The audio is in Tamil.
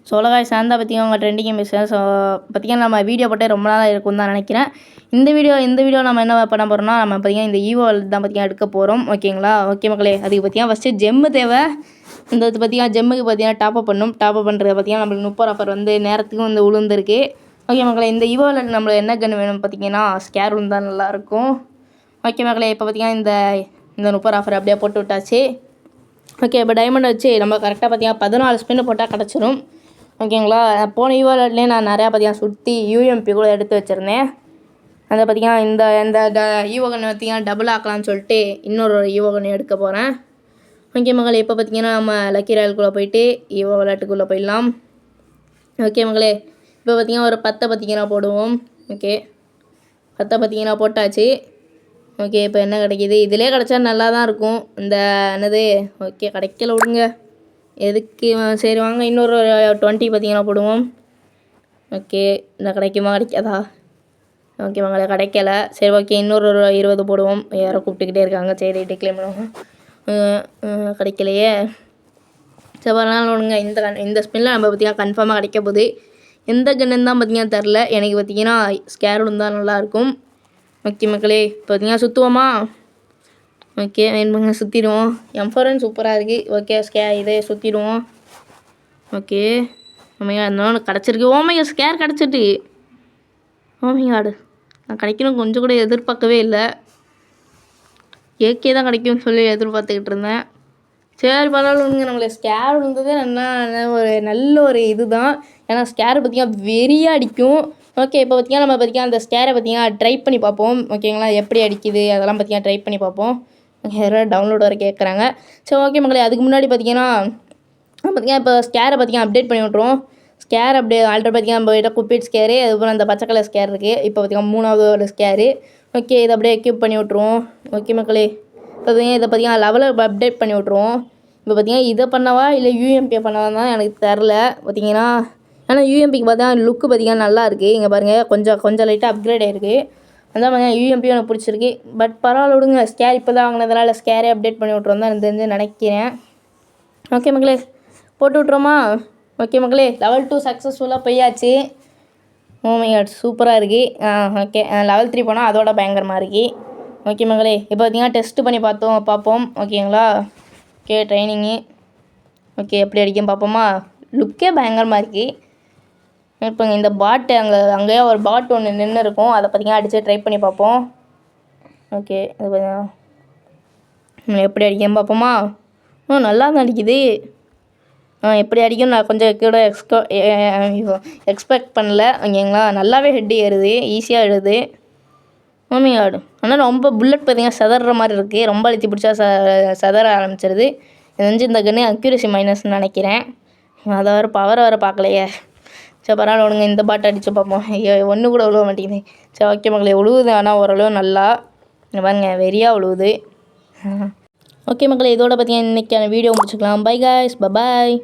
சோளகாய் சார்ந்தா பார்த்திங்கன்னா உங்கள் ட்ரெண்டிங் பேசுகிறேன். ஸோ பார்த்திங்கன்னா நம்ம வீடியோ போட்டு ரொம்ப நாளாக இருக்கும்னு தான் நினைக்கிறேன். இந்த வீடியோ நம்ம என்ன பண்ண போகிறோம்னா, நம்ம பார்த்திங்கன்னா இந்த ஈவோ தான் பார்த்திங்கன்னா எடுக்க போகிறோம். ஓகேங்களா? ஓகே மக்களே, அதுக்கு பார்த்திங்கன்னா ஃபஸ்ட்டு ஜெம்மு தேவை. இந்த பார்த்திங்கன்னா ஜெம்முக்கு பார்த்திங்கன்னா டாப்அப் பண்ணணும். டாப்அப் பண்ணுறது பார்த்திங்கன்னா நம்மளுக்கு 30 ஆஃபர் வந்து நேரத்துக்கும் வந்து உளுந்துருக்கு. ஓகே மக்களே, இந்த ஈவோவில் நம்மளுக்கு என்ன கன்று வேணும் பார்த்திங்கன்னா ஸ்கேர் தான் நல்லாயிருக்கும். ஓகே மக்களே, இப்போ பார்த்திங்கன்னா இந்த 30 ஆஃபர் அப்படியே போட்டு விட்டாச்சு. ஓகே, இப்போ டைமண்ட் வச்சு நம்ம கரெக்டாக பார்த்திங்கன்னா 14 ஸ்பின்னு போட்டால் கிடச்சிரும். ஓகேங்களா? போன ஈவோலட்லேயே நான் நிறையா பார்த்திங்கன்னா சுற்றி யூஎம்பி கூட எடுத்து வச்சுருந்தேன். அதை பார்த்திங்கன்னா இந்த ஈவோ கன்று பார்த்திங்கன்னா டபுள் ஆக்கலாம்னு சொல்லிட்டு இன்னொரு ஈவோ கன்று எடுக்க போகிறேன். ஓகே மகளே, இப்போ பார்த்திங்கன்னா நம்ம லக்கி ராயலுக்குள்ளே போயிட்டு ஈவோ விளையாட்டுக்குள்ளே போயிடலாம். ஓகே மகளே, இப்போ பார்த்திங்கன்னா ஒரு 10 பார்த்திங்கன்னா போடுவோம். ஓகே, 10 பார்த்திங்கன்னா போட்டாச்சு. ஓகே, இப்போ என்ன கிடைக்கிது? இதிலே கிடச்சா நல்லா தான் இருக்கும். இந்த என்னது ஓகே கிடைக்கல விடுங்க. எதுக்கு? சரி வாங்க, இன்னொரு 20 பார்த்திங்கன்னா போடுவோம். ஓகே, இந்த கிடைக்குமா கிடைக்காதா? ஓகே மகளே, கிடைக்கல. சரி ஓகே, இன்னொரு 20 போடுவோம். யாரோ கூப்பிட்டுக்கிட்டே இருக்காங்க. சரி டிக்ளைம் பண்ணுவோம். கிடைக்கலையே. சரி அதனால் ஒன்றுங்க, இந்த ஸ்பின்னில் நம்ம பார்த்திங்கன்னா கன்ஃபார்மாக கிடைக்க போகுது. எந்த கன்னுன்னு தான் பார்த்திங்கன்னா தெரில. எனக்கு பார்த்திங்கன்னா ஸ்கேரோடு தான் நல்லாயிருக்கும். ஓகே மக்களே, பார்த்திங்கன்னா சுற்றுவோமா? ஓகே வேணுங்க, சுற்றிடுவோம். M4 சூப்பராக இருக்குது. ஓகே இதே சுற்றிடுவோம். ஓகே, இன்னொன்று கிடச்சிருக்கு. ஓமையா ஸ்கேர் கிடச்சிட்டு. ஓமையாடு, நான் கிடைக்கணும் கொஞ்சம் கூட எதிர்பார்க்கவே இல்லை. ஏகே தான் கிடைக்கும்னு சொல்லி எதிர்பார்த்துக்கிட்டு இருந்தேன். சரி பரவாயில்ல, நம்மளை ஸ்கேர் இருந்தது ஒரு நல்ல ஒரு இது தான். ஏன்னா ஸ்கேர் பார்த்திங்கன்னா வெறியாக அடிக்கும். ஓகே, இப்போ பார்த்திங்கன்னா நம்ம பார்த்திங்கன்னா அந்த ஸ்கேரை பார்த்திங்கன்னா ட்ரை பண்ணி பார்ப்போம். ஓகேங்களா? எப்படி அடிக்குது அதெல்லாம் பார்த்திங்கன்னா ட்ரை பண்ணி பார்ப்போம். யாராவது டவுன்லோட் வர கேட்குறாங்க. சரி ஓகே மக்களே, அதுக்கு முன்னாடி பார்த்திங்கன்னா இப்போ ஸ்கேரை பார்த்திங்கன்னா அப்டேட் பண்ணி விட்ருவோம். ஸ்கேர் அப்படியே ஆல்ரெடி பார்த்திங்கன்னா நம்ம கிட்ட குப்பிட் ஸ்கேரு, அதுக்கப்புறம் அந்த பச்சை கலர் ஸ்கேர் இருக்குது. இப்போ பார்த்திங்கன்னா 3வது ஒரு ஸ்கேரு. ஓகே, இதை அப்படியே எக்யூப் பண்ணி விட்ருவோம். ஓகே மக்களே, இப்போ பார்த்திங்கன்னா இதை பார்த்திங்கன்னா லெவலில் அப்டேட் பண்ணி விட்ருவோம். இப்போ பார்த்திங்கன்னா இதை பண்ணவா இல்லை யூஎம்பியை பண்ணவா தான் எனக்கு தெரில. பார்த்திங்கன்னா ஆனால் யூஎம்பிக்கு பார்த்தா லுக்கு பார்த்திங்கன்னா நல்லா இருக்குது. இங்கே பாருங்கள், கொஞ்சம் லைட்டாக அப்கிரேட் ஆகிருக்கு. அதான் பார்த்திங்கன்னா யூஎம்பியும் எனக்கு பிடிச்சிருக்கு. பட் பரவாயில்ல விடுங்க, ஸ்கேர் இப்போ தான் வாங்கினதுனால ஸ்கேரே அப்டேட் பண்ணி விட்ருவோம் தான் எனக்கு தெரிஞ்சு நினைக்கிறேன். ஓகே மக்களே, போட்டு விட்ருவோமா? ஓகே மக்களே, லெவல் 2 சக்ஸஸ்ஃபுல்லாக போயாச்சு. மை காட், சூப்பராக இருக்குது. ஓகே, லெவல் 3 போனால் அதோட பயங்கரமாக இருக்குது. ஓகே மக்களே, இப்போ பார்த்திங்கன்னா டெஸ்ட்டு பண்ணி பார்ப்போம். ஓகேங்களா? Okay, training. ஓகே, எப்படி அடிக்கும் பார்ப்போமா? லுக்கே பயங்கரமாக இருக்குது. இப்போ இந்த பாட்டு அங்கேயே ஒரு பாட் ஒன்று நின்று இருக்கும். அதை பார்த்திங்கன்னா அடித்து ட்ரை பண்ணி பார்ப்போம். ஓகே, இது பார்த்திங்கன்னா எப்படி அடிக்கும் பார்ப்போமா? நல்லா தான் அடிக்குது. எப்படி அடிக்கும் நான் கொஞ்சம் கூட எக்ஸ்பெக்ட் பண்ணல. ஓகேங்களா? நல்லாவே ஹெட்டு ஏறுது, ஈஸியாக எழுது. ஆடு ஆனால் ரொம்ப புல்லட் பார்த்திங்கன்னா செதற மாதிரி இருக்குது. ரொம்ப அழுத்தி பிடிச்சா செதற ஆரம்பிச்சிருது. இது வந்து இந்த கன்று அக்யூரசி மைனஸ்ன்னு நினைக்கிறேன். அதை வேறு பவரை வேறு பார்க்கலையே. சரி பரவாயில்ல விடுங்க, இந்த பாட்டு அடித்து பார்ப்போம். ஒன்று கூட உழுவ மாட்டேங்குது. சரி ஓகே மக்களே, உழுவுது. ஆனால் ஓரளவு நல்லா பாருங்க, வெறியாக உழுவுது. ஓகே மக்களே, இதோட பார்த்திங்கன்னா இன்றைக்கான வீடியோ முடிச்சுக்கலாம். By guys, bye bye.